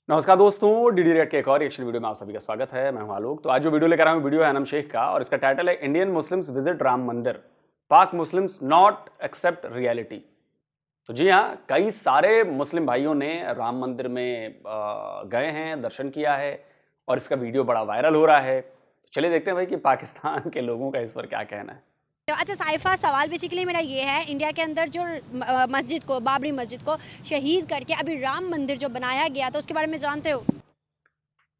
नमस्कार दोस्तों, DD red के एक और रिएक्शन वीडियो में आप सभी का स्वागत है। मैं हूं आलोक। तो आज जो वीडियो लेकर आया हूं वीडियो है अनम शेख का और इसका टाइटल है इंडियन मुस्लिम्स विजिट राम मंदिर, पाक मुस्लिम्स नॉट एक्सेप्ट रियलिटी। तो जी हाँ, कई सारे मुस्लिम भाइयों ने राम मंदिर में गए हैं, दर्शन किया है और इसका वीडियो बड़ा वायरल हो रहा है। तो चलिए देखते हैं भाई कि पाकिस्तान के लोगों का इस पर क्या कहना है। अच्छा साइफा, सवाल बेसिकली मेरा ये है, इंडिया के अंदर जो मस्जिद को, बाबरी मस्जिद को शहीद करके अभी राम मंदिर जो बनाया गया था उसके बारे में जानते हो?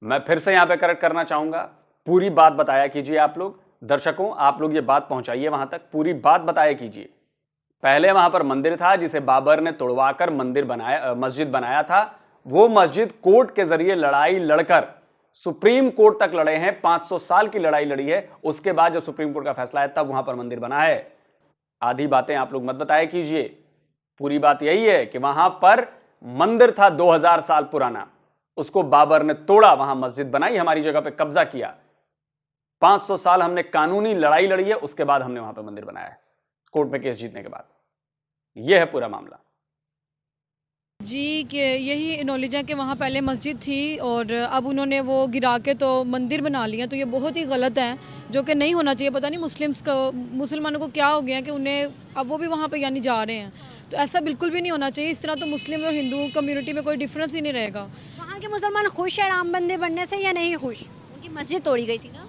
मैं फिर से यहाँ पे करेक्ट करना चाहूंगा, पूरी बात बताया कीजिए आप लोग। दर्शकों, आप लोग ये बात पहुंचाइए वहां तक, पूरी बात बताया कीजिए। पहले वहां पर मंदिर था जिसे बाबर ने तोड़वाकर मस्जिद बनाया था। वो मस्जिद कोर्ट के जरिए लड़ाई लड़कर सुप्रीम कोर्ट तक लड़े हैं, 500 साल की लड़ाई लड़ी है। उसके बाद जब सुप्रीम कोर्ट का फैसला है तब वहां पर मंदिर बना है। आधी बातें आप लोग मत बताया कीजिए। पूरी बात यही है कि वहां पर मंदिर था 2000 साल पुराना, उसको बाबर ने तोड़ा, वहां मस्जिद बनाई, हमारी जगह पे कब्जा किया। 500 साल हमने कानूनी लड़ाई लड़ी है, उसके बाद हमने वहां पर मंदिर बनाया है, कोर्ट में केस जीतने के बाद। यह है पूरा मामला जी। कि यही नॉलेज है कि वहाँ पहले मस्जिद थी और अब उन्होंने वो गिरा के तो मंदिर बना लिया, तो ये बहुत ही गलत है, जो कि नहीं होना चाहिए। पता नहीं मुसलमानों को क्या हो गया कि उन्हें अब वो भी वहाँ पे यानी जा रहे हैं, तो ऐसा बिल्कुल भी नहीं होना चाहिए। इस तरह तो मुस्लिम और हिंदू कम्युनिटी में कोई डिफरेंस ही नहीं रहेगा। वहाँ के मुसलमान खुश है राम मंदिर बनने से या नहीं खुश? उनकी मस्जिद तोड़ी गई थी ना।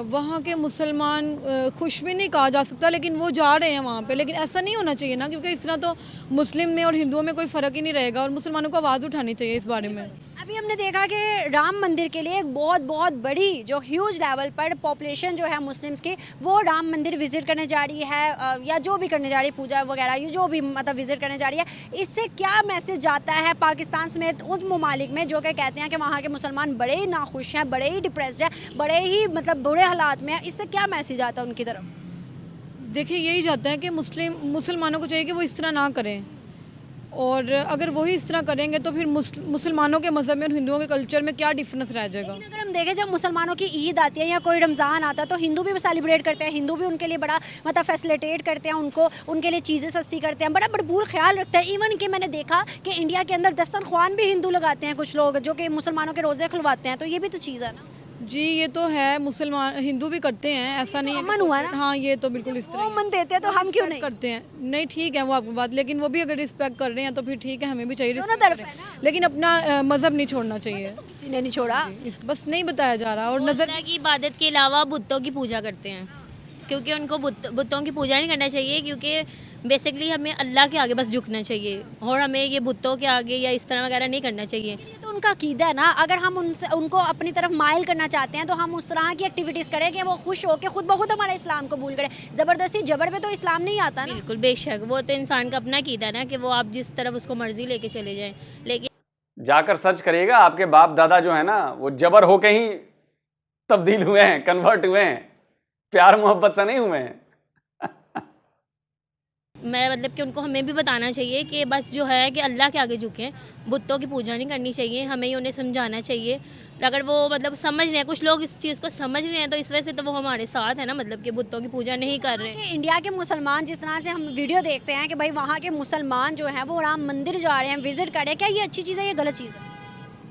वहाँ के मुसलमान खुश भी नहीं कहा जा सकता, लेकिन वो जा रहे हैं वहाँ पे। लेकिन ऐसा नहीं होना चाहिए ना, क्योंकि इस तरह तो मुस्लिम में और हिंदुओं में कोई फ़र्क ही नहीं रहेगा और मुसलमानों को आवाज़ उठानी चाहिए इस बारे में। अभी हमने देखा कि राम मंदिर के लिए एक बहुत बहुत बड़ी जो ह्यूज लेवल पर पॉपुलेशन जो है मुस्लिम्स की, वो राम मंदिर विजिट करने जा रही है, या जो भी करने जा रही है, पूजा वगैरह, ये जो भी मतलब विजिट करने जा रही है। इससे क्या मैसेज जाता है पाकिस्तान समेत उन ममालिक में जो कि कहते हैं कि वहाँ के मुसलमान बड़े ही नाखुश हैं, बड़े ही डिप्रेस्ड हैं, बड़े ही मतलब बुरे हालात में हैं? इससे क्या मैसेज आता है उनकी तरफ? देखिए, यही चाहते हैं कि मुसलमानों को चाहिए कि वो इस तरह ना करें, और अगर वही इस तरह करेंगे तो फिर मुसलमानों के मज़हब में और हिंदुओं के कल्चर में क्या डिफरेंस रह जाएगा। लेकिन अगर हम देखें, जब मुसलमानों की ईद आती है या कोई रमज़ान आता है तो हिंदू भी सेलिब्रेट करते हैं, हिंदू भी उनके लिए बड़ा मतलब फैसिलिटेट करते हैं, उनको उनके लिए चीज़ें सस्ती करते हैं, बड़ा भरपूर ख्याल रखते हैं। इवन कि मैंने देखा कि इंडिया के अंदर दस्तरख्वान भी हिंदू लगाते हैं कुछ लोग, जो कि मुसलमानों के रोज़े खुलवाते हैं। तो ये भी तो चीज़ है ना जी। ये तो है, मुसलमान हिंदू भी करते हैं, ऐसा नहीं है। अमन हुआ ना। हाँ, ये तो बिल्कुल इस तरह मन देते हैं तो हम क्यों नहीं करते हैं। नहीं, ठीक है वो आपकी बात, लेकिन वो भी अगर रिस्पेक्ट कर रहे हैं तो फिर ठीक है, हमें भी चाहिए दोनों respect तरफ है करें। लेकिन अपना मजहब नहीं छोड़ना चाहिए। तो किसी ने नहीं छोड़ा। बस नहीं बताया जा रहा। और नजर की इबादत के अलावा बुतों की पूजा करते हैं, क्योंकि उनको बुतों की पूजा नहीं करना चाहिए, क्योंकि बेसिकली हमें अल्लाह के आगे बस झुकना चाहिए और हमें ये बुतों के आगे या इस तरह वगैरह नहीं करना चाहिए। ये तो उनका अकीदा है ना। अगर हम उनको अपनी तरफ माइल करना चाहते हैं तो हम उस तरह की एक्टिविटीज़ करें कि वो खुश हो के खुद ब खुद हमारे इस्लाम कबूल करें। ज़बरदस्ती जबर पे तो इस्लाम नहीं आता ना। बिल्कुल, बेशक वो तो इंसान का अपना अकीदा है ना, कि वो आप जिस तरफ उसको मर्जी लेके चले जाएं। लेकिन जाकर सर्च करिएगा, आपके बाप दादा जो है ना वो जबर होके ही तब्दील हुए हैं, कन्वर्ट हुए हैं, प्यार मोहब्बत से नहीं हुए हैं। मैं मतलब कि उनको हमें भी बताना चाहिए कि बस जो है कि अल्लाह के आगे झुकें, बुतों की पूजा नहीं करनी चाहिए। हमें ही उन्हें समझाना चाहिए। अगर वो मतलब समझ रहे हैं, कुछ लोग इस चीज़ को समझ रहे हैं, तो इस वजह से तो वो हमारे साथ है ना, मतलब कि बुतों की पूजा नहीं कर रहे हैं। इंडिया के मुसलमान, जिस तरह से हम वीडियो देखते हैं कि भाई वहाँ के मुसलमान जो हैं वो राम मंदिर जा रहे हैं, विजिट कर रहे हैं, क्या ये अच्छी चीज़ है, ये गलत चीज़ है?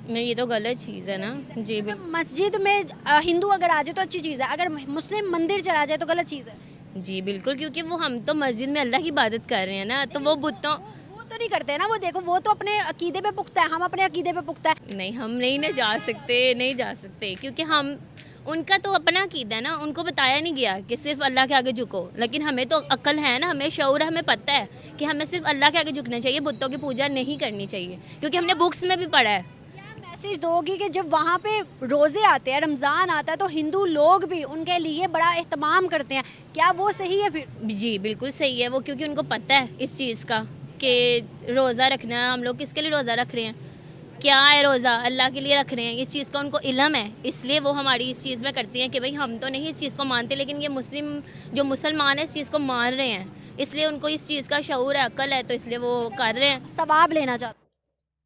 नहीं, ये तो गलत चीज़ है ना। जी बिल्कुल। मस्जिद में हिंदू अगर आ जाए तो अच्छी चीज़ है, अगर मुस्लिम मंदिर चला जाए तो गलत चीज़ है। जी बिल्कुल, क्योंकि वो हम तो मस्जिद में अल्लाह की इबादत कर रहे हैं ना, तो वो बुतों वो तो नहीं करते ना। वो देखो, वो तो अपने अकीदे पे पुख्ता है, हम अपने अकीदे पे पुख्ता है। नहीं, हम नहीं ना जा सकते, नहीं जा सकते, क्योंकि हम उनका तो अपना अकीदा है ना। उनको बताया नहीं गया कि सिर्फ अल्लाह के आगे झुको, लेकिन हमें तो अक्ल है ना, हमें शऊर है, हमें पता है कि हमें सिर्फ अल्लाह के आगे झुकना चाहिए, बुतों की पूजा नहीं करनी चाहिए, क्योंकि हमने बुक्स में भी पढ़ा है। मैसेज दोगी कि जब वहाँ पे रोज़े आते हैं, रमज़ान आता है, तो हिंदू लोग भी उनके लिए बड़ा एहतमाम करते हैं, क्या वो सही है फिर? जी बिल्कुल सही है वो, क्योंकि उनको पता है इस चीज़ का कि रोज़ा रखना है। हम लोग किसके लिए रोज़ा रख रहे हैं, क्या है रोज़ा, अल्लाह के लिए रख रहे हैं। इस चीज़ का उनको इल्म है, इसलिए वो हमारी इस चीज़ में करती हैं कि भाई हम तो नहीं इस चीज़ को मानते, लेकिन ये जो मुसलमान है इस चीज़ को मान रहे हैं, इसलिए उनको इस चीज़ का शऊर है, अक्ल है, तो इसलिए वो कर रहे हैं, सवाब लेना चाहते।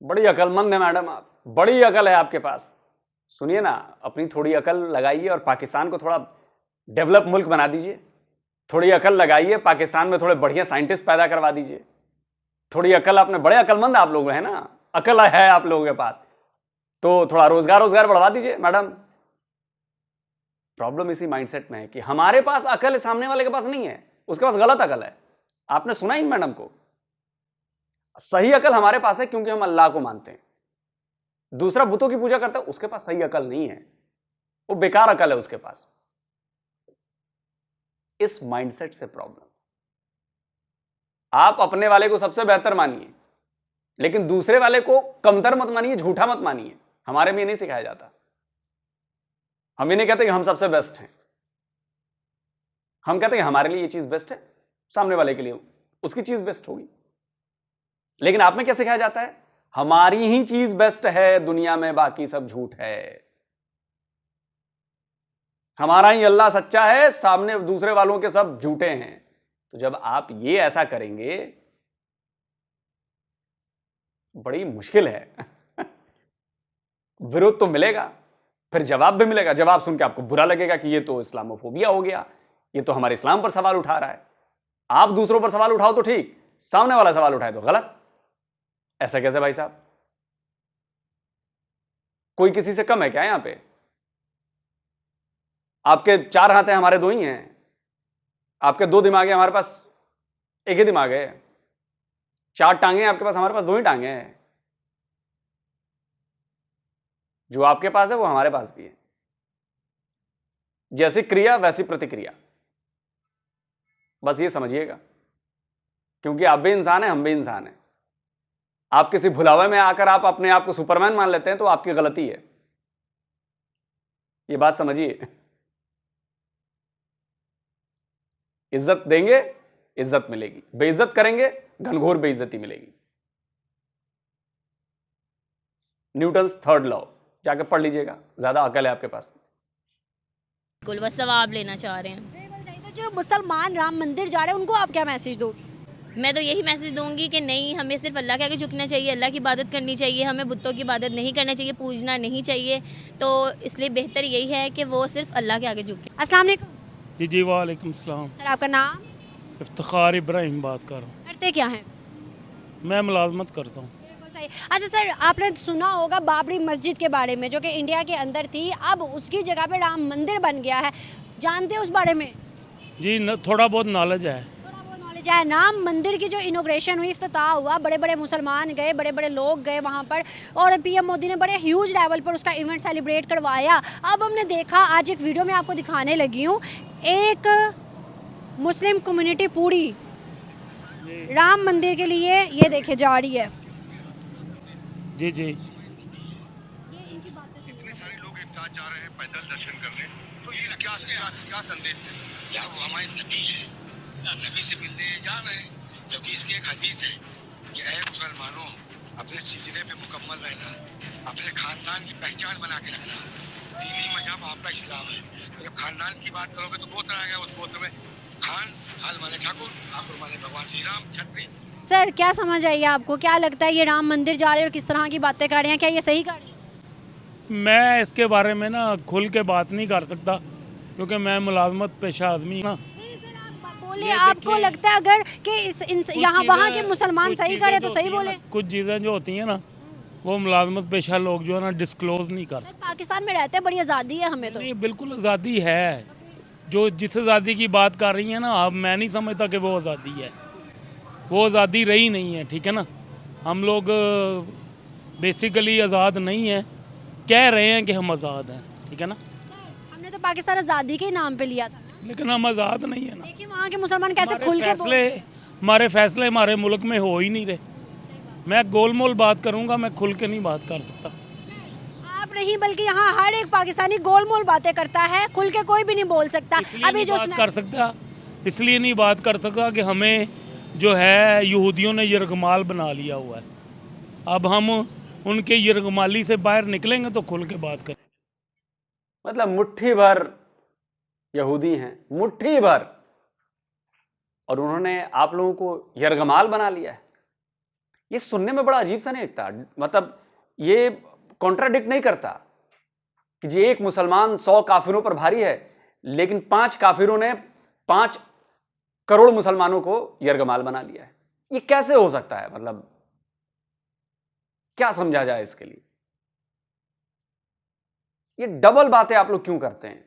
बड़ी अकलमंद है मैडम आप, बड़ी अकल है आपके पास। सुनिए ना, अपनी थोड़ी अकल लगाइए और पाकिस्तान को थोड़ा डेवलप मुल्क बना दीजिए। थोड़ी अकल लगाइए, पाकिस्तान में थोड़े बढ़िया साइंटिस्ट पैदा करवा दीजिए। थोड़ी अकल, आपने बड़े अकलमंद आप लोग हैं ना, अकल है आप लोगों के पास, तो थोड़ा रोजगार बढ़वा दीजिए मैडम। प्रॉब्लम इसी माइंडसेट में है कि हमारे पास अकल है, सामने वाले के पास नहीं है, उसके पास गलत अकल है। आपने सुना ही मैडम को, सही अकल हमारे पास है क्योंकि हम अल्लाह को मानते हैं। दूसरा बुतों की पूजा करता है, उसके पास सही अकल नहीं है, वो बेकार अकल है उसके पास। इस माइंडसेट से प्रॉब्लम। आप अपने वाले को सबसे बेहतर मानिए, लेकिन दूसरे वाले को कमतर मत मानिए, झूठा मत मानिए। हमारे में ये नहीं सिखाया जाता। हम ये नहीं कहते कि हम सबसे बेस्ट हैं, हम कहते हैं हमारे लिए ये चीज बेस्ट है, सामने वाले के लिए उसकी चीज बेस्ट होगी। लेकिन आप में क्या सिखाया जाता है? हमारी ही चीज बेस्ट है दुनिया में, बाकी सब झूठ है। हमारा ही अल्लाह सच्चा है, सामने दूसरे वालों के सब झूठे हैं। तो जब आप ये ऐसा करेंगे, बड़ी मुश्किल है। विरोध तो मिलेगा, फिर जवाब भी मिलेगा। जवाब सुन के आपको बुरा लगेगा कि ये तो इस्लामोफोबिया हो गया, ये तो हमारे इस्लाम पर सवाल उठा रहा है। आप दूसरों पर सवाल उठाओ तो ठीक, सामने वाला सवाल उठाए तो गलत। ऐसा कैसे भाई साहब? कोई किसी से कम है क्या यहां पे? आपके 4 हाथ हैं, हमारे 2 ही हैं। आपके 2 दिमाग हैं, हमारे पास 1 ही दिमाग है। 4 टांगे हैं आपके पास, हमारे पास 2 ही टांगे हैं। जो आपके पास है वो हमारे पास भी है। जैसी क्रिया वैसी प्रतिक्रिया, बस ये समझिएगा। क्योंकि आप भी इंसान हैं, हम भी इंसान हैं। आप किसी भुलावे में आकर आप अपने आप को सुपरमैन मान लेते हैं तो आपकी गलती है, ये बात समझिए। इज्जत देंगे, इज्जत मिलेगी। बेइज्जत करेंगे, घनघोर बेइज्जती मिलेगी। न्यूटन्स 3rd लॉ जाके पढ़ लीजिएगा, ज्यादा अकल है आपके पास। बिल्कुल, बस सवाब लेना चाह रहे हैं। बिल्कुल सही। तो जो मुसलमान राम मंदिर जा रहे हैं, उनको आप क्या मैसेज दोगे? मैं तो यही मैसेज दूंगी कि नहीं, हमें सिर्फ अल्लाह के आगे झुकना चाहिए, अल्लाह की इबादत करनी चाहिए, हमें बुतों की इबादत नहीं करना चाहिए, पूजना नहीं चाहिए। तो इसलिए बेहतर यही है कि वो सिर्फ अल्लाह के आगे झुके। अस्सलाम वालेकुम। जी वालेकुम सलाम। सर आपका नाम? इफ्तिखार इब्राहिम बात कर रहा हूँ। करते क्या हैं? मैं मुलाजमत करता हूँ। बिल्कुल सही। अच्छा सर, आपने सुना होगा बाबरी मस्जिद के बारे में, जो कि इंडिया के अंदर थी, अब उसकी जगह पे राम मंदिर बन गया है। जानते हैं उस बारे में? जी थोड़ा बहुत नॉलेज है। थोड़ा बहुत नॉलेज है। राम मंदिर की जो इनोग्रेशन हुई, इफ्तिताह हुआ, बड़े बड़े मुसलमान गए, बड़े बड़े लोग गए वहाँ पर, और पीएम मोदी ने बड़े ह्यूज लेवल पर उसका इवेंट सेलिब्रेट करवाया। अब हमने देखा, आज एक वीडियो में आपको दिखाने लगी हूँ, एक मुस्लिम कम्युनिटी पूरी राम मंदिर के लिए ये देखे जा रही है। जी ये इनकी बातें सुनिए। इतने सारे लोग एक साथ जा रहे हैं पैदल दर्शन करने, तो ये क्या संदेश है यार? वो हमारे नबी है, नबी से मिलने जा रहे हैं। क्योंकि इसकी एक हदीस है कि ऐ मुसलमानों, अपने सिजदे पे मुकम्मल रहना, अपने खानदान की पहचान बना के रखना। दीनी मजहब आपका इस्लाम है। जब खानदान की बात करोगे तो गोत्र आ गया, उस गोत्र में खान माने ठाकुर, ठाकुर माने भगवान श्री राम, छत्री। सर क्या समझ आई आपको? क्या लगता है ये राम मंदिर जा रहे हैं और किस तरह की बातें कर रहे हैं? क्या ये सही कर रहे हैं? मैं इसके बारे में ना खुल के बात नहीं कर सकता, क्योंकि मैं मुलाजमत पेशा आदमी ना। नहीं सर, आप बोले, ये आपको देखिए, लगता है अगर कि यहाँ वहाँ के मुसलमान कुछ सही चीज़ें करे तो जो सही होती हैं बोले? ना, कुछ चीज़ें जो होती हैं ना, वो मुलाजमत पेशा लोग जो है ना डिस्क्लोज नहीं कर सकते। पाकिस्तान में रहते हैं, बड़ी आज़ादी है हमें तो। नहीं, बिल्कुल आज़ादी है। जो जिस आज़ादी की बात कर रही है ना आप, मैं नहीं समझता कि वो आज़ादी है। वो आज़ादी रही नहीं है, ठीक है ना। हम लोग बेसिकली आज़ाद नहीं हैं, कह रहे हैं कि हम आज़ाद हैं, ठीक है ना, हमने तो पाकिस्तान आज़ादी के नाम पे लिया था। लेकिन हम आज़ाद नहीं है ना। देखिए वहाँ के मुसलमान कैसे हमारे खुल के हमारे फैसले हमारे मुल्क में हो ही नहीं रहे। मैं गोलमोल बात करूंगा, मैं खुल के नहीं बात कर सकता। आप नहीं, बल्कि यहाँ हर एक पाकिस्तानी गोलमोल बातें करता है, खुल के कोई भी नहीं बोल सकता। इसलिए अभी नहीं जो बात कर सकता, इसलिए नहीं बात कर सकता कि हमें जो है यहूदियों ने यरगमाल बना लिया हुआ है। अब हम उनके यरगमाली से बाहर निकलेंगे तो खुल के बात करें। मतलब मुट्ठी भर यहूदी हैं, मुट्ठी भर, और उन्होंने आप लोगों को यरगमाल बना लिया है। ये सुनने में बड़ा अजीब सा नहीं लगता? मतलब ये कॉन्ट्राडिक्ट नहीं करता कि जी एक मुसलमान 100 काफिरों पर भारी है, लेकिन 5 काफिरों ने 5 करोड़ मुसलमानों को यरगमाल बना लिया है। ये कैसे हो सकता है? मतलब क्या समझा जाए इसके लिए? ये डबल बातें आप लोग क्यों करते हैं?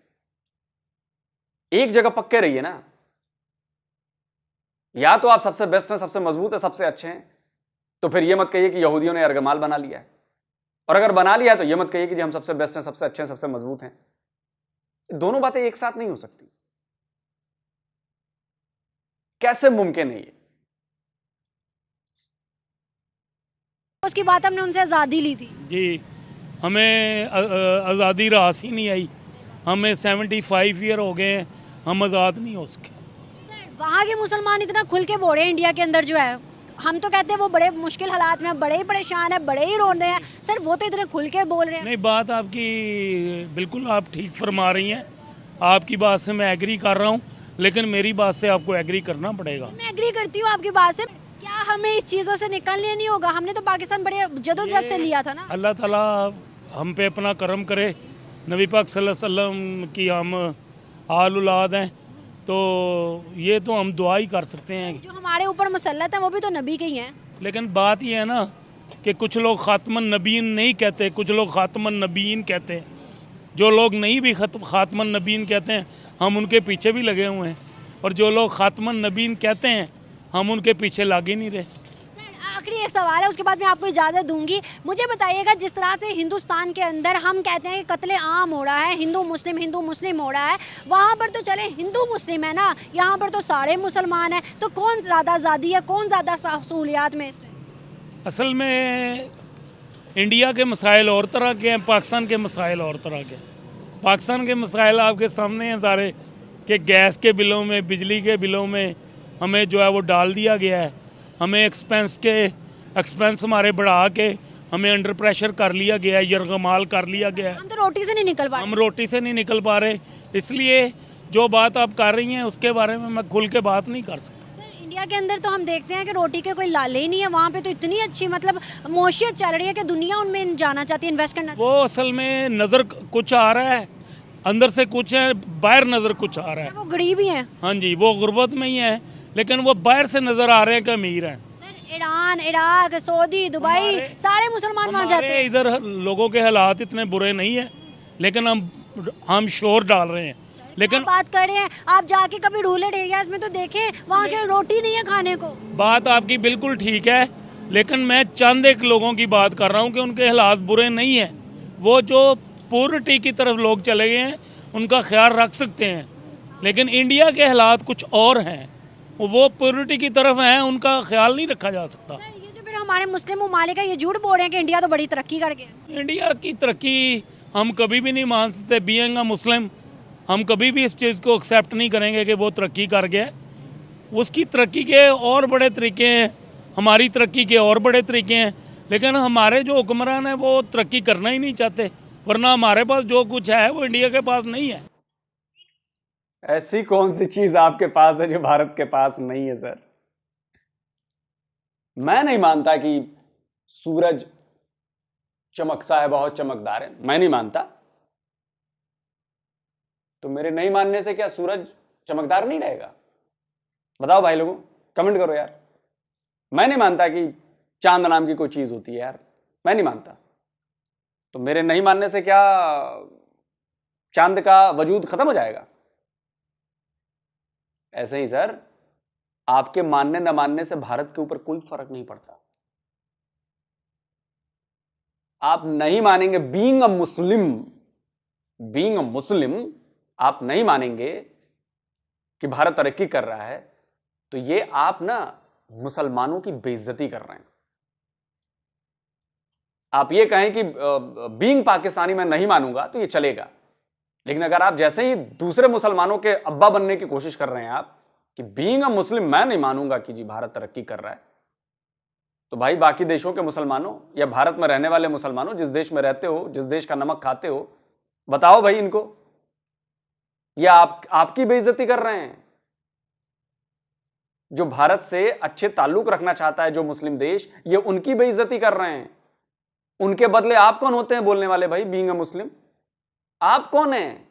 एक जगह पक्के रहिए ना। या तो आप सबसे बेस्ट हैं, सबसे मजबूत है, सबसे अच्छे हैं, तो फिर यह मत कहिए कि यहूदियों ने अर्गमाल बना लिया है। और अगर बना लिया है तो यह मत कहिए कि जी हम सबसे बेस्ट हैं, सबसे अच्छे हैं, सबसे मजबूत हैं। दोनों बातें एक साथ नहीं हो सकती। कैसे मुमकिन है ये? उसकी बात हमने उनसे आज़ादी ली थी जी, हमें आज़ादी रास ही नहीं आई। हमें 75 ईयर हो गए हैं, हम आज़ाद नहीं हो सके। वहाँ के मुसलमान इतना खुल के बोल रहे हैं इंडिया के अंदर जो है, हम तो कहते हैं वो बड़े मुश्किल हालात में हैं, बड़े ही परेशान है, बड़े ही रो रहे हैं सर, वो तो इतने खुल के बोल रहे हैं। नहीं, बात आपकी बिल्कुल आप ठीक फरमा रही हैं। आपकी बात से मैं एग्री कर रहा हूँ, लेकिन मेरी बात से आपको एग्री करना पड़ेगा। मैं एग्री करती हूँ आपकी बात से। क्या हमें इस चीज़ों से निकलने नहीं होगा? हमने तो पाकिस्तान बड़े जदोजहद से लिया था ना। अल्लाह ताला हम पे अपना करम करे। नबी पाक सल्लल्लाहु अलैहि वसल्लम की हम आल औलाद हैं, तो ये तो हम दुआ ही कर सकते हैं। जो हमारे ऊपर मुसल्लत है वो भी तो नबी के ही हैं। लेकिन बात ये है ना कि कुछ लोग ख़ातमन नबीन नहीं कहते, कुछ लोग ख़ातमन नबीन कहते हैं। जो लोग नहीं भी ख़ातमन नबीन कहते हैं, हम उनके पीछे भी लगे हुए हैं, और जो लोग ख़ातमन नबीन कहते हैं, हम उनके पीछे लग ही नहीं रहे। सर आखिरी एक सवाल है, उसके बाद मैं आपको इजाज़त दूंगी। मुझे बताइएगा, जिस तरह से हिंदुस्तान के अंदर हम कहते हैं कि कत्ले आम हो रहा है, हिंदू मुस्लिम हो रहा है, वहाँ पर तो चले हिंदू मुस्लिम है ना, यहाँ पर तो सारे मुसलमान हैं, तो कौन ज़्यादा आज़ादी है, कौन ज़्यादा सहूलियात में इसमें? असल में इंडिया के मसाइल और तरह के हैं, पाकिस्तान के मसाइल और तरह के। पाकिस्तान के मसाइल आपके सामने हैं सारे, कि गैस के बिलों में, बिजली के बिलों में हमें जो है वो डाल दिया गया है। हमें एक्सपेंस हमारे बढ़ा के हमें अंडर प्रेशर कर लिया गया है, यरगमाल कर लिया गया है। हम तो रोटी से नहीं निकल पा रहे। हम रोटी से नहीं निकल पा रहे। इसलिए जो बात आप कर रही हैं उसके बारे में मैं खुल के बात नहीं कर सकता। सर इंडिया के अंदर तो हम देखते हैं कि रोटी के कोई लाले ही नहीं है, वहाँ पे तो इतनी अच्छी मतलब मौशियत चल रही है कि दुनिया उनमें जाना चाहती है, इन्वेस्ट करना। वो असल में नज़र कुछ आ रहा है, अंदर से कुछ है, बाहर नज़र कुछ आ रहा है। वो गरीब ही हैं। हाँ जी, वो गुर्बत में ही है, लेकिन वो बाहर से नज़र आ रहे हैं कि अमीर हैं। Sir Iran, Iraq, Saudi, Dubai, सारे मुसलमान वहाँ जाते हैं। इधर लोगों के हालात इतने बुरे नहीं है, लेकिन हम शोर डाल रहे हैं। लेकिन बात कर रहे हैं, आप जाके कभी रूरल एरियाज में तो देखें, वहाँ के रोटी नहीं है खाने को। बात आपकी बिल्कुल ठीक है, लेकिन मैं चंद एक लोगों की बात कर रहा हूँ कि उनके हालात बुरे नहीं हैं। वो जो प्योरिटी की तरफ लोग चले गए हैं, उनका ख्याल रख सकते हैं, लेकिन इंडिया के हालात कुछ और हैं। वो प्योरिटी की तरफ हैं, उनका ख्याल नहीं रखा जा सकता। ये जो फिर हमारे मुस्लिम ममालिक है, ये झूठ बोल रहे हैं कि इंडिया तो बड़ी तरक्की कर गया। इंडिया की तरक्की हम कभी भी नहीं मान सकते। बीइंग अ मुस्लिम, हम कभी भी इस चीज़ को एक्सेप्ट नहीं करेंगे कि वो तरक्की कर गया। उसकी तरक्की के और बड़े तरीके हैं, हमारी तरक्की के और बड़े तरीके हैं, लेकिन हमारे जो हुक्मरान हैं वो तरक्की करना ही नहीं चाहते, वरना हमारे पास जो कुछ है वो इंडिया के पास नहीं है। ऐसी कौन सी चीज आपके पास है जो भारत के पास नहीं है सर? मैं नहीं मानता कि सूरज चमकता है, बहुत चमकदार है, मैं नहीं मानता। तो मेरे नहीं मानने से क्या सूरज चमकदार नहीं रहेगा? बताओ भाई लोगों, कमेंट करो यार। मैं नहीं मानता कि चांद नाम की कोई चीज होती है यार, मैं नहीं मानता। तो मेरे नहीं मानने से क्या चांद का वजूद खत्म हो जाएगा? ऐसे ही सर, आपके मानने न मानने से भारत के ऊपर कोई फर्क नहीं पड़ता। आप नहीं मानेंगे, बीइंग अ मुस्लिम आप नहीं मानेंगे कि भारत तरक्की कर रहा है, तो ये आप ना मुसलमानों की बेइज्जती कर रहे हैं। आप ये कहें कि बीइंग पाकिस्तानी मैं नहीं मानूंगा तो ये चलेगा, लेकिन अगर आप जैसे ही दूसरे मुसलमानों के अब्बा बनने की कोशिश कर रहे हैं आप कि बीइंग अ मुस्लिम मैं नहीं मानूंगा कि जी भारत तरक्की कर रहा है, तो भाई बाकी देशों के मुसलमानों या भारत में रहने वाले मुसलमानों, जिस देश में रहते हो, जिस देश का नमक खाते हो, बताओ भाई इनको, या आपकी बेइज्जती कर रहे हैं? जो भारत से अच्छे ताल्लुक रखना चाहता है जो मुस्लिम देश, ये उनकी बेइज्जती कर रहे हैं। उनके बदले आप कौन होते हैं बोलने वाले भाई? बीइंग अ मुस्लिम आप कौन हैं?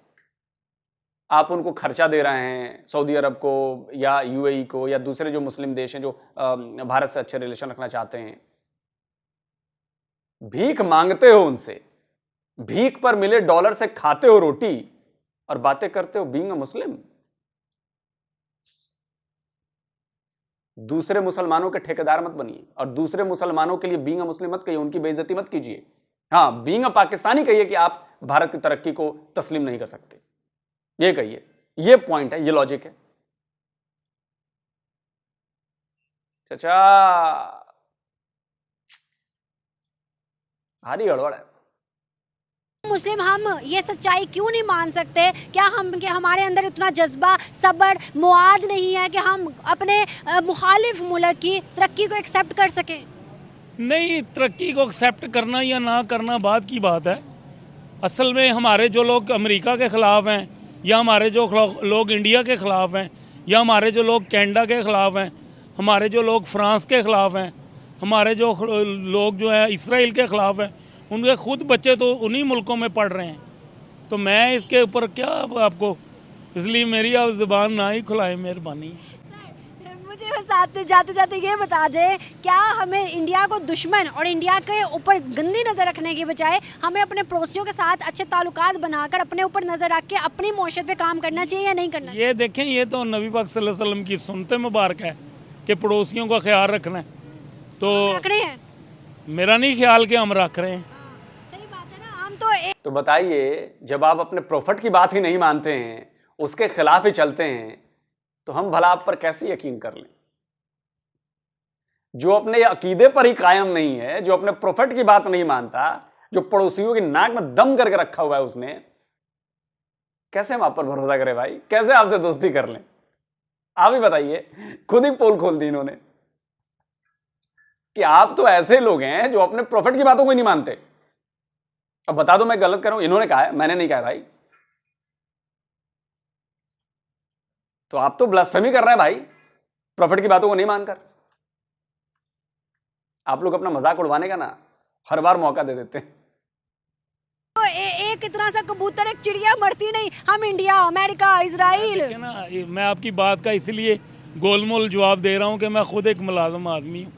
आप उनको खर्चा दे रहे हैं, सऊदी अरब को या यूएई को या दूसरे जो मुस्लिम देश हैं जो भारत से अच्छे रिलेशन रखना चाहते हैं। भीख मांगते हो उनसे, भीख पर मिले डॉलर से खाते हो रोटी और बातें करते हो बीइंग अ मुस्लिम। दूसरे मुसलमानों के ठेकेदार मत बनिए और दूसरे मुसलमानों के लिए बीइंग अ मुस्लिम मत कहिए, उनकी बेइज्जती मत कीजिए। हां, बीइंग अ पाकिस्तानी कहिए कि आप भारत की तरक्की को तस्लीम नहीं कर सकते, ये कहिए। ये पॉइंट है, ये लॉजिक है। चाचा भारी गड़बड़ है। मुस्लिम हम ये सच्चाई क्यों नहीं मान सकते? क्या हमारे अंदर इतना जज्बा, सब्र, मुआद नहीं है कि हम अपने मुखालिफ मुल्क की तरक्की को एक्सेप्ट कर सकें? नहीं, तरक्की को एक्सेप्ट करना या ना करना बात की बात है। असल में हमारे जो लोग अमेरिका के ख़िलाफ़ हैं, या हमारे जो लोग इंडिया के ख़िलाफ़ हैं, या हमारे जो लोग कनाडा के ख़िलाफ़ हैं, हमारे जो लोग फ्रांस के ख़िलाफ़ हैं, हमारे जो लोग जो है इसराइल के ख़िलाफ़ हैं, उनके खुद बच्चे तो उन्हीं मुल्कों में पढ़ रहे हैं। तो मैं इसके ऊपर क्या आपको, इसलिए मेरी आप ज़ुबान ना ही खुलाएं, मेहरबानी। मुझे बस आते जाते जाते ये बता दें, क्या हमें इंडिया को दुश्मन और इंडिया के ऊपर गंदी नज़र रखने की बजाय हमें अपने पड़ोसियों के साथ अच्छे ताल्लुकात बनाकर अपने ऊपर नज़र रख के अपनी मौशत पे काम करना चाहिए या नहीं करना? ये देखें, ये तो नबी पाक सल्लल्लाहु अलैहि वसल्लम की सुन्नत मुबारक है कि पड़ोसियों का ख्याल रखना है। तो रख रहे हैं? मेरा नहीं ख्याल कि हम रख रहे हैं। सही बात है ना। हम तो तो बताइए, जब आप अपने प्रॉफिट की बात ही नहीं मानते हैं, उसके खिलाफ ही चलते हैं, तो हम भला आप पर कैसे यकीन कर लें? जो अपने अकीदे पर ही कायम नहीं है, जो अपने प्रॉफिट की बात नहीं मानता, जो पड़ोसियों की नाक में दम करके रखा हुआ है उसने, कैसे हम आप पर भरोसा करें भाई? कैसे आपसे दोस्ती कर लें? आप ही बताइए। खुद ही पोल खोल दी इन्होंने कि आप तो ऐसे लोग हैं जो अपने प्रॉफिट की बातों को ही नहीं मानते। अब बता दो मैं गलत कर रहा हूं? इन्होंने कहा है, मैंने नहीं कहा भाई। तो आप तो ब्लास्फेमी कर रहे हैं भाई, प्रॉफिट की बातों को नहीं मानकर। आप लोग अपना मजाक उड़वाने का ना हर बार मौका दे देते हैं। तो एक इतना सा कबूतर, एक चिड़िया मरती नहीं। हम इंडिया, अमेरिका, इजराइल। देखिए ना, मैं आपकी बात का इसलिए गोलमोल जवाब दे रहा हूँ कि मैं खुद एक मुलाजिम आदमी हूँ,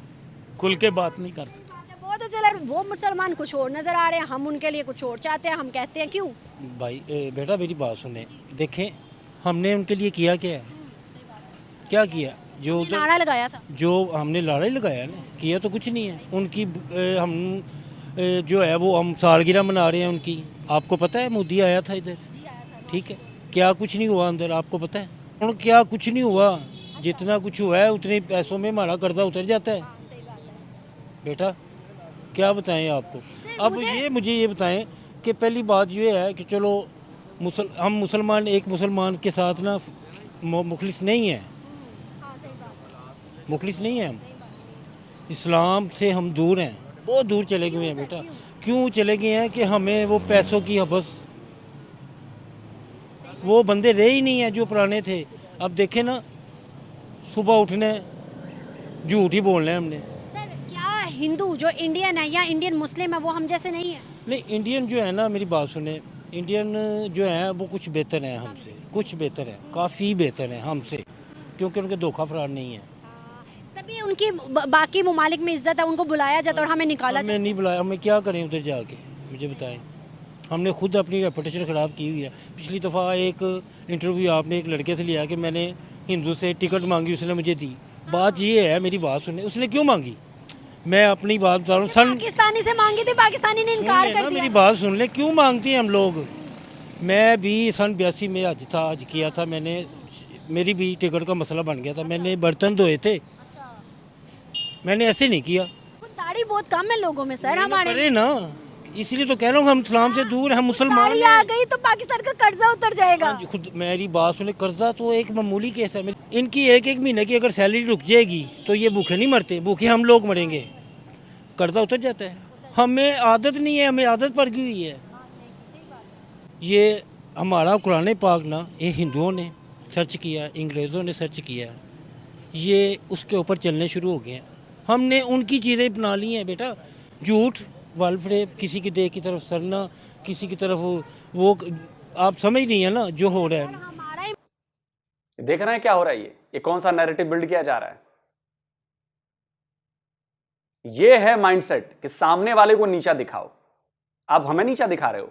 खुल के बात नहीं कर सकता। बहुत अच्छा लग, वो मुसलमान कुछ और नजर आ रहे हैं, हम उनके लिए कुछ और चाहते हैं। हम कहते हैं क्यों? भाई बेटा मेरी बात सुने, देखें हमने उनके लिए किया क्या है, क्या किया? जो उधर नारा लगाया था, जो हमने लाड़ा ही लगाया ना, किया तो कुछ नहीं है। उनकी हम जो है वो हम सालगिरह मना रहे हैं उनकी। आपको पता है मोदी आया था इधर, ठीक है, क्या कुछ नहीं हुआ अंदर, आपको पता है? और क्या कुछ नहीं हुआ, जितना कुछ हुआ है उतने पैसों में हमारा कर्जा उतर जाता है। बेटा क्या बताएं आपको? अब ये मुझे ये बताएं कि पहली बात ये है कि चलो हम मुसलमान एक मुसलमान के साथ ना मुखलिस नहीं है, मुखलिस नहीं है हम। इस्लाम से हम दूर हैं, बहुत दूर चले गए हैं बेटा। क्यों चले गए हैं? कि हमें वो पैसों की हबस, वो बंदे रहे ही नहीं हैं जो पुराने थे। अब देखें ना, सुबह उठने झूठ ही बोलना है हमने। सर क्या हिंदू जो इंडियन है या इंडियन मुस्लिम है वो हम जैसे नहीं है? नहीं, इंडियन जो है ना, मेरी बात सुने, इंडियन जो है वो कुछ बेहतर है हमसे, कुछ बेहतर है, काफ़ी बेहतर है हमसे, क्योंकि उनके धोखा फरार नहीं है। तभी उनकी बाकी ममालिक में इज्जत है, उनको बुलाया जाता है और हमें निकाला हमें नहीं बुलाया, हमें क्या करें उधर जाके, मुझे बताएं। हमने खुद अपनी रेपुटेशन ख़राब की हुई है। पिछली दफ़ा एक इंटरव्यू आपने एक लड़के से लिया कि मैंने हिंदू से टिकट मांगी, उसने मुझे दी। बात ये है, मेरी बात सुने, उसने क्यों मांगी? मैं अपनी बात बता रहा हूँ। पाकिस्तानी से मांगी थी, पाकिस्तानी ने इनकार कर दिया। मेरी बात सुन ले, क्यों मांगते हैं हम लोग? मैं भी सन 82 में हज था, हज किया था मैंने, मेरी भी टिकट का मसला बन गया था, मैंने बर्तन धोए थे, मैंने ऐसे नहीं किया। दाढ़ी बहुत कम है लोगों में सर हमारे। करे ना, इसलिए तो कह रहा हूँ हम इस्लाम से दूर हैं, हम मुसलमान दाढ़ी हैं। आ गई तो पाकिस्तान का कर्जा उतर जाएगा। हाँ जी, खुद मेरी बात सुने, कर्जा तो एक मामूली केस है। इनकी एक एक महीने की अगर सैलरी रुक जाएगी तो ये भूखे नहीं मरते, भूखे हम लोग मरेंगे। कर्जा उतर जाता है, हमें आदत नहीं है, हमें आदत पड़ गई हुई है। ये हमारा कुरान पाक ना, ये हिंदुओं ने सर्च किया, अंग्रेज़ों ने सर्च किया, ये उसके ऊपर चलने शुरू हो गए हैं। हमने उनकी चीज़ें अपना ली हैं बेटा। झूठ, वालफड़े, किसी की देह की तरफ सरना, किसी की तरफ वो आप समझ नहीं है ना जो हो रहा है। देख रहे हैं क्या हो रहा है? ये कौन सा नैरेटिव बिल्ड किया जा रहा है? ये है माइंडसेट कि सामने वाले को नीचा दिखाओ। आप हमें नीचा दिखा रहे हो।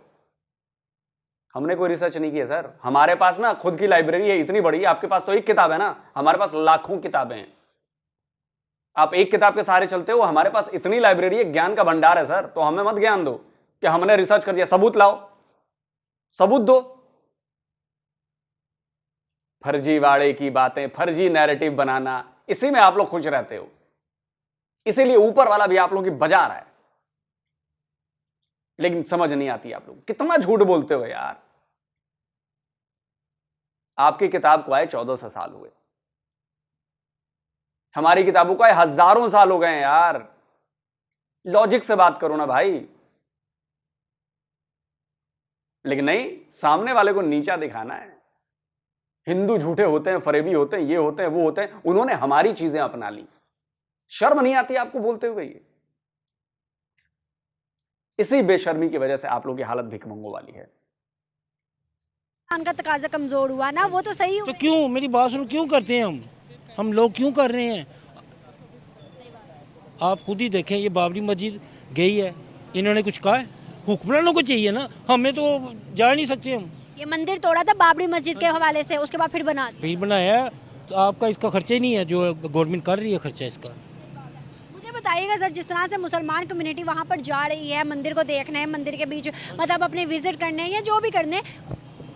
हमने कोई रिसर्च नहीं की है सर। हमारे पास ना खुद की लाइब्रेरी है इतनी बड़ी। आपके पास तो एक किताब है ना, हमारे पास लाखों किताबें हैं। आप एक किताब के सहारे चलते हो, हमारे पास इतनी लाइब्रेरी है, ज्ञान का भंडार है सर। तो हमें मत ज्ञान दो कि हमने रिसर्च कर दिया। सबूत लाओ, सबूत दो। फर्जीवाड़े की बातें, फर्जी नैरेटिव बनाना, इसी में आप लोग खुश रहते हो। इसीलिए ऊपर वाला भी आप लोगों की बजा रहा है, लेकिन समझ नहीं आती आप लोग। कितना झूठ बोलते हो यार। आपकी किताब को आए 1400 साल हुए, हमारी किताबों को आए हजारों साल हो गए हैं यार। लॉजिक से बात करो ना भाई। लेकिन नहीं, सामने वाले को नीचा दिखाना है। हिंदू झूठे होते हैं, फरेबी होते हैं, ये होते हैं, वो होते हैं। उन्होंने हमारी चीजें अपना ली। शर्म नहीं आती आपको बोलते हुए? ये इसी बेशर्मी की वजह से आप लोगों की हालत भिखमंगों वाली है। का तकाजा कमजोर हुआ ना, वो तो सही हुआ। तो क्यों, मेरी बात सुनो, क्यों करते हैं हम लोग क्यों कर रहे हैं? आप खुद ही देखें, ये बाबरी मस्जिद गई है, इन्होंने कुछ कहा है? हुक्मरानों को चाहिए ना, हमें तो जा नहीं सकते हम। ये मंदिर तोड़ा था बाबरी मस्जिद के हवाले से, उसके बाद फिर फिर बनाया है, तो आपका इसका खर्चा ही नहीं है जो गवर्नमेंट कर रही है खर्चा इसका। मुझे बताइएगा सर, जिस तरह से मुसलमान कम्युनिटी वहाँ पर जा रही है, मंदिर को देखना है, मंदिर के बीच मतलब अपने विजिट करने हैं या जो भी करने,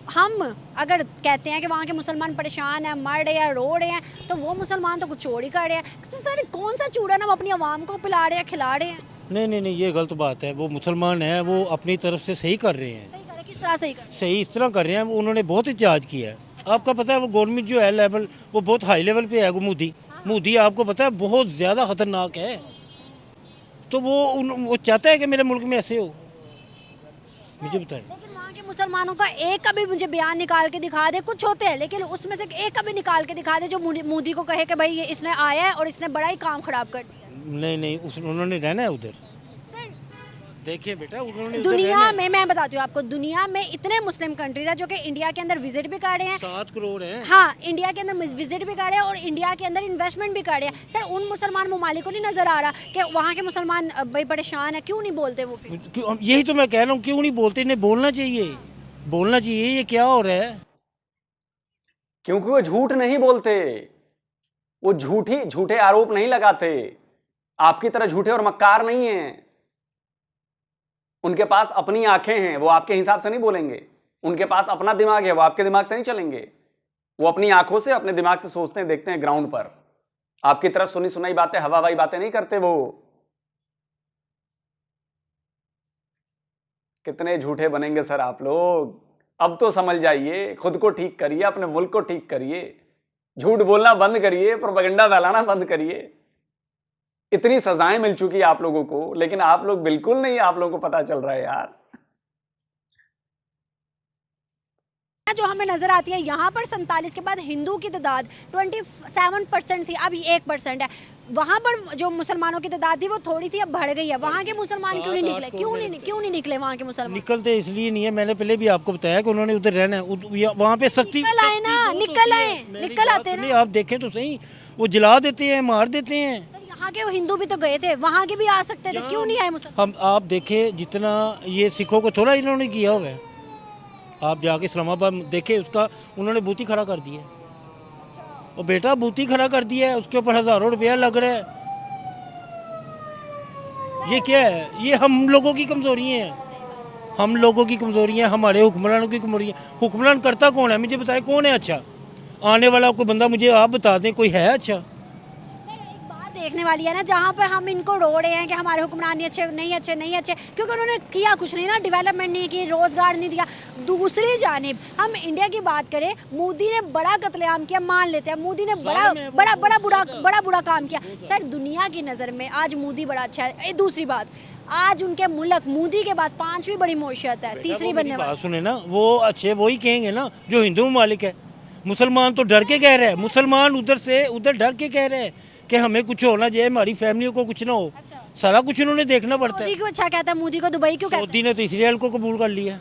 हम अगर कहते हैं कि वहाँ के मुसलमान परेशान हैं, मर रहे हैं, रो रहे हैं, तो वो मुसलमान तो कुछ और ही कर रहे हैं। तो सर कौन सा चूड़ा हम अपनी आवाम को पिला रहे हैं, खिला रहे हैं? नहीं, ये गलत बात है। वो मुसलमान हैं, वो अपनी तरफ से सही कर रहे हैं। सही कर रहे हैं, किस तरह सही कर रहे हैं? सही इस तरह कर रहे हैं, उन्होंने बहुत एहतजाज किया है। आपका पता है वो गवर्नमेंट जो है लेवल, वो बहुत हाई लेवल पे है। वो मोदी आपको पता है बहुत ज़्यादा खतरनाक है। तो वो चाहता है कि मेरे मुल्क में ऐसे हो। मुझे बताएं, लेकिन वहाँ के मुसलमानों का एक का भी मुझे बयान निकाल के दिखा दे। कुछ होते हैं लेकिन उसमें से एक का भी निकाल के दिखा दे जो मोदी को कहे कि भाई ये इसने आया है और इसने बड़ा ही काम खराब कर दिया। नहीं, उन्होंने रहना है उधर। सर देखिए बेटा, उन्होंने दुनिया में, मैं बताती हूँ आपको, दुनिया में इतने मुस्लिम कंट्रीज है जो कि इंडिया के अंदर विजिट भी कर रहे हैं। 7 करोड़ हैं। हाँ, इंडिया के अंदर विजिट भी कर रहे हैं और इंडिया के अंदर इन्वेस्टमेंट भी कर रहे हैं। सर उन मुसलमान ममालिक को नहीं नजर आ रहा कि वहाँ के मुसलमान भाई परेशान है, क्यों नहीं बोलते वो? यही तो मैं कह रहा हूँ, क्यों नहीं बोलते? इन्हें बोलना चाहिए। ये क्या हो रहा है? क्योंकि वो झूठ नहीं बोलते, वो झूठे आरोप नहीं लगाते। आपकी तरह झूठे और मक्कार नहीं हैं। उनके पास अपनी आंखें हैं, वो आपके हिसाब से नहीं बोलेंगे। उनके पास अपना दिमाग है, वो आपके दिमाग से नहीं चलेंगे। वो अपनी आंखों से, अपने दिमाग से सोचते हैं, देखते हैं ग्राउंड पर। आपकी तरह सुनी सुनाई बातें, हवाई बातें नहीं करते वो। कितने झूठे बनेंगे सर आप लोग? अब तो समझ जाइए, खुद को ठीक करिए, अपने मुल्क को ठीक करिए, झूठ बोलना बंद करिए, प्रोपेगेंडा फैलाना बंद करिए। इतनी सजाएं मिल चुकी है आप लोगों को, लेकिन आप लोग बिल्कुल नहीं, आप लोगों को पता चल रहा है यार। जो हमें नजर आती है यहाँ पर 47 के बाद हिंदू की तादाद 27% थी, अब 1% है। वहाँ पर जो मुसलमानों की तादाद थी वो थोड़ी थी, अब बढ़ गई है। वहाँ के मुसलमान क्यों नहीं निकले? क्यों नहीं निकले वहाँ के मुसलमान? निकलते इसलिए नहीं है, मैंने पहले भी आपको बताया कि उन्होंने उधर रहना है। वहाँ पे सख्ती निकल आते ना। आप देखें तो सही, वो जला देते हैं, मार देते हैं। यहाँ के हिंदू भी तो गए थे, वहाँ के भी आ सकते थे, क्यों नहीं आए मुसलमान? आप देखें, जितना ये सिखों को थोड़ा इन्होंने किया हुआ है। आप जाके इस्लामाबाद देखे, उसका उन्होंने बूथी खड़ा कर दिया। और बेटा बूथी खड़ा कर दिया है, उसके ऊपर हज़ारों रुपया लग रहा है। ये क्या है? ये हम लोगों की कमजोरी है, हमारे हुक्मरानों की कमजोरी है। हुक्मरान करता कौन है? मुझे बताए कौन है अच्छा? आने वाला कोई बंदा मुझे आप बता दें, कोई है अच्छा? देखने वाली है ना, जहाँ पर हम इनको रो रहे हैं कि हमारे हुक्मरान नहीं अच्छे, क्योंकि उन्होंने किया कुछ नहीं ना, डेवलपमेंट नहीं की, रोजगार नहीं दिया। दूसरी जानिब हम इंडिया की बात करें, मोदी ने बड़ा कत्लेआम किया, मान लेते हैं, मोदी ने बड़ा बुरा काम किया। सर दुनिया की नज़र में आज मोदी बड़ा अच्छा है। दूसरी बात, आज उनके मुल्क मोदी के बाद 5वीं बड़ी मईशत है, तीसरी बनने वाली। सुने ना, वो अच्छे वही कहेंगे ना जो हिंदू ममालिक है। मुसलमान तो डर के कह रहे हैं, मुसलमान उधर डर के कह रहे हैं कि हमें कुछ होना चाहिए, हमारी फैमिली को कुछ ना हो। सारा कुछ उन्होंने देखना पड़ता है। मोदी को अच्छा कहता है, मोदी को दुबई क्यों कहता है? सऊदी ने तो इसराइल को कबूल कर लिया।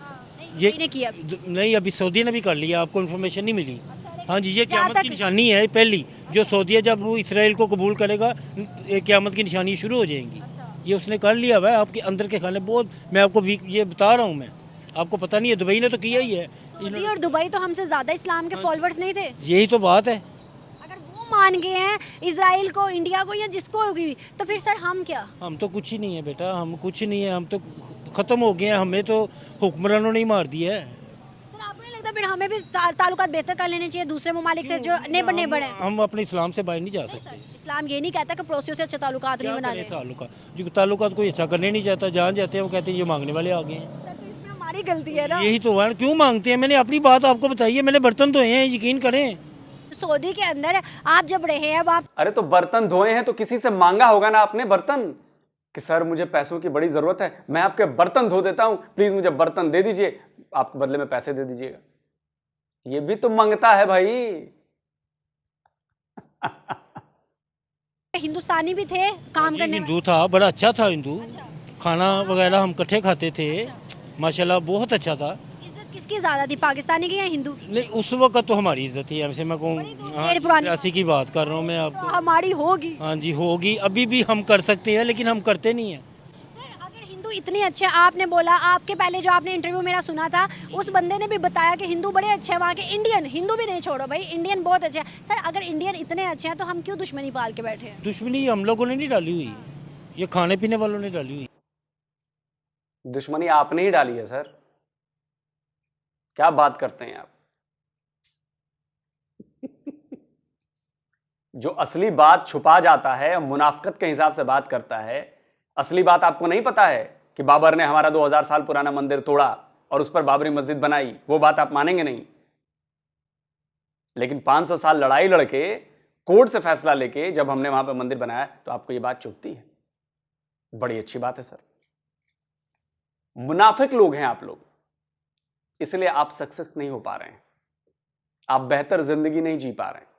ये नहीं किया, नहीं, अभी सऊदी ने भी कर लिया, आपको इन्फॉर्मेशन नहीं मिली। हाँ जी, ये जहाँ क़यामत की तक- निशानी है पहली। जो सऊदीया जब वो इसराइल को कबूल करेगा, क़यामत की निशानी शुरू हो जाएंगी। ये उसने कर लिया हुआ है। आपके अंदर के खाने बहुत, मैं आपको ये बता रहा हूँ, मैं आपको पता नहीं है, दुबई ने तो किया ही है। सऊदी और दुबई तो हमसे ज़्यादा इस्लाम के फॉलोअर्स नहीं थे। यही तो बात है। अगर वो मान गए हैं इसराइल को, इंडिया को, या जिसको भी, तो फिर सर हम क्या? हम तो कुछ ही नहीं है बेटा, हम कुछ नहीं है, हम तो ख़त्म हो गए हैं। हमें तो हुक्मरानों ने ही मार दिया है। सर आपको नहीं लगता फिर हमें भी ताल्लुकात बेहतर कर लेने चाहिए दूसरे ममालिक से जो नेबर हैं? हम अपने इस्लाम से बाहर नहीं जा सकते। इस्लाम ये नहीं कहता कि पड़ोसियों से अच्छे ताल्लुकात नहीं क्या बनाने। करें ताल्लुका, जो ताल्लुकात कोई ऐसा करने नहीं चाहता, जहाँ जाते हैं वो कहते हैं ये मांगने वाले आ गए हैं। सर तो इसमें हमारी गलती है ना। यही तो है, क्यों मांगते हैं? मैंने अपनी बात आपको बताई है, मैंने बर्तन धोए हैं, यकीन करें। सऊदी के अंदर आप जब रहे हैं, अब आप अरे तो बर्तन धोए हैं तो किसी से मांगा होगा ना आपने बर्तन, कि सर मुझे पैसों की बड़ी जरूरत है, मैं आपके बर्तन धो देता हूं, प्लीज मुझे बर्तन दे दीजिए, आप बदले में पैसे दे दीजिएगा। ये भी तो मांगता है भाई। हिंदुस्तानी भी थे काम जी, करने में। हिंदू था, बड़ा अच्छा था हिंदू। खाना वगैरह हम इकट्ठे खाते थे, माशाल्लाह बहुत अच्छा था। इज्जत किसकी ज्यादा थी, पाकिस्तानी की या हिंदू? नहीं, उस वक्त तो हमारी इज्जत थी, हमसे मैं कहूँ ढेर पुरानी। 80 की बात कर रहा हूँ मैं आपको। हमारी होगी। हाँ जी, होगी, अभी भी हम कर सकते हैं, लेकिन हम करते नहीं हैं। सर अगर हिंदू इतने अच्छे, आपने बोला, आपके पहले जो आपने इंटरव्यू मेरा सुना था, उस बंदे ने भी बताया कि हिंदू बड़े अच्छे हैं वहाँ के। इंडियन, हिंदू भी नहीं छोड़ो भाई, इंडियन बहुत अच्छे हैं। सर अगर इंडियन इतने अच्छे हैं तो हम क्यों दुश्मनी पाल के बैठे हैं? दुश्मनी हम लोगों ने नहीं डाली हुई, ये खाने पीने वालों ने डाली हुई। दुश्मनी आपने ही डाली है सर, क्या बात करते हैं आप। जो असली बात छुपा जाता है, मुनाफिकत के हिसाब से बात करता है। असली बात आपको नहीं पता है कि बाबर ने हमारा 2000 साल पुराना मंदिर तोड़ा और उस पर बाबरी मस्जिद बनाई, वो बात आप मानेंगे नहीं। लेकिन 500 साल लड़ाई लड़के, कोर्ट से फैसला लेके जब हमने वहां पर मंदिर बनाया तो आपको ये बात चुभती है। बड़ी अच्छी बात है सर। मुनाफिक लोग हैं आप लोग, इसलिए आप सक्सेस नहीं हो पा रहे हैं, आप बेहतर जिंदगी नहीं जी पा रहे हैं।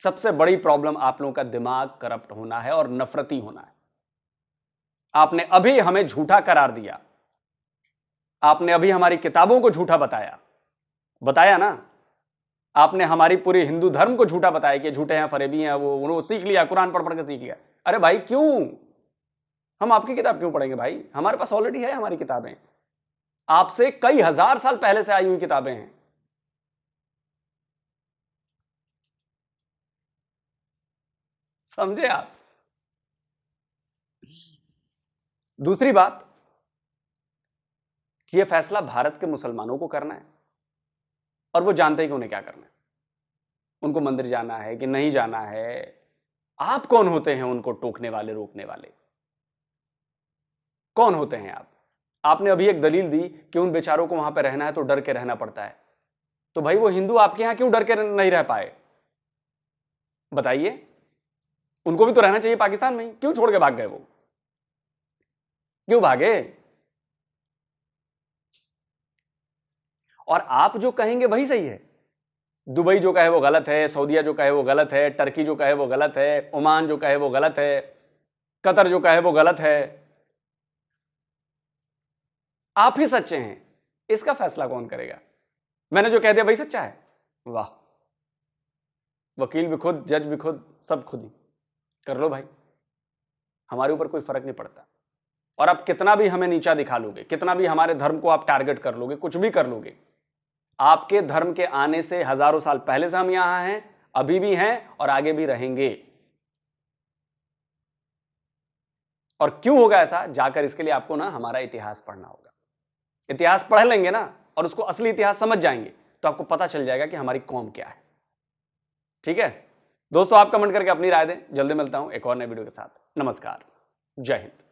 सबसे बड़ी प्रॉब्लम आप लोगों का दिमाग करप्ट होना है और नफरती होना है। आपने अभी हमें झूठा करार दिया, आपने अभी हमारी किताबों को झूठा बताया ना। आपने हमारी पूरी हिंदू धर्म को झूठा बताया कि झूठे हैं, फरेबी हैं, वो सीख लिया, कुरान पढ़ के सीख लिया। अरे भाई क्यों, हम आपकी किताब क्यों पढ़ेंगे भाई? हमारे पास ऑलरेडी है हमारी किताबें, आपसे कई हजार साल पहले से आई हुई किताबें हैं। समझे आप? दूसरी बात कि यह फैसला भारत के मुसलमानों को करना है और वो जानते ही कि उन्हें क्या करना है। उनको मंदिर जाना है कि नहीं जाना है। आप कौन होते हैं उनको टोकने वाले, रोकने वाले? कौन होते हैं आप? आपने अभी एक दलील दी कि उन बेचारों को वहां पर रहना है तो डर के रहना पड़ता है। तो भाई वो हिंदू आपके यहां क्यों डर के नहीं रह पाए? बताइए, उनको भी तो रहना चाहिए पाकिस्तान में, क्यों छोड़ के भाग गए? वो क्यों भागे? और आप जो कहेंगे वही सही है। दुबई जो कहे वो गलत है, सऊदीया जो कहे वो गलत है, टर्की जो कहे वो गलत है, ओमान जो कहे वो गलत है, कतर जो कहे वो गलत है। आप ही सच्चे हैं, इसका फैसला कौन करेगा? मैंने जो कह दिया वही सच्चा है? वाह, वकील भी खुद, जज भी खुद, सब खुद ही। कर लो भाई, हमारे ऊपर कोई फर्क नहीं पड़ता। और आप कितना भी हमें नीचा दिखा लोगे, कितना भी हमारे धर्म को आप टारगेट कर लोगे, कुछ भी कर लोगे, आपके धर्म के आने से हजारों साल पहले से हम यहां हैं, अभी भी हैं और आगे भी रहेंगे। और क्यों होगा ऐसा, जाकर इसके लिए आपको ना हमारा इतिहास पढ़ना होगा। इतिहास पढ़ लेंगे ना और उसको असली इतिहास समझ जाएंगे तो आपको पता चल जाएगा कि हमारी कौम क्या है। ठीक है दोस्तों, आप कमेंट करके अपनी राय दें। जल्दी मिलता हूं एक और नए वीडियो के साथ। नमस्कार, जय हिंद।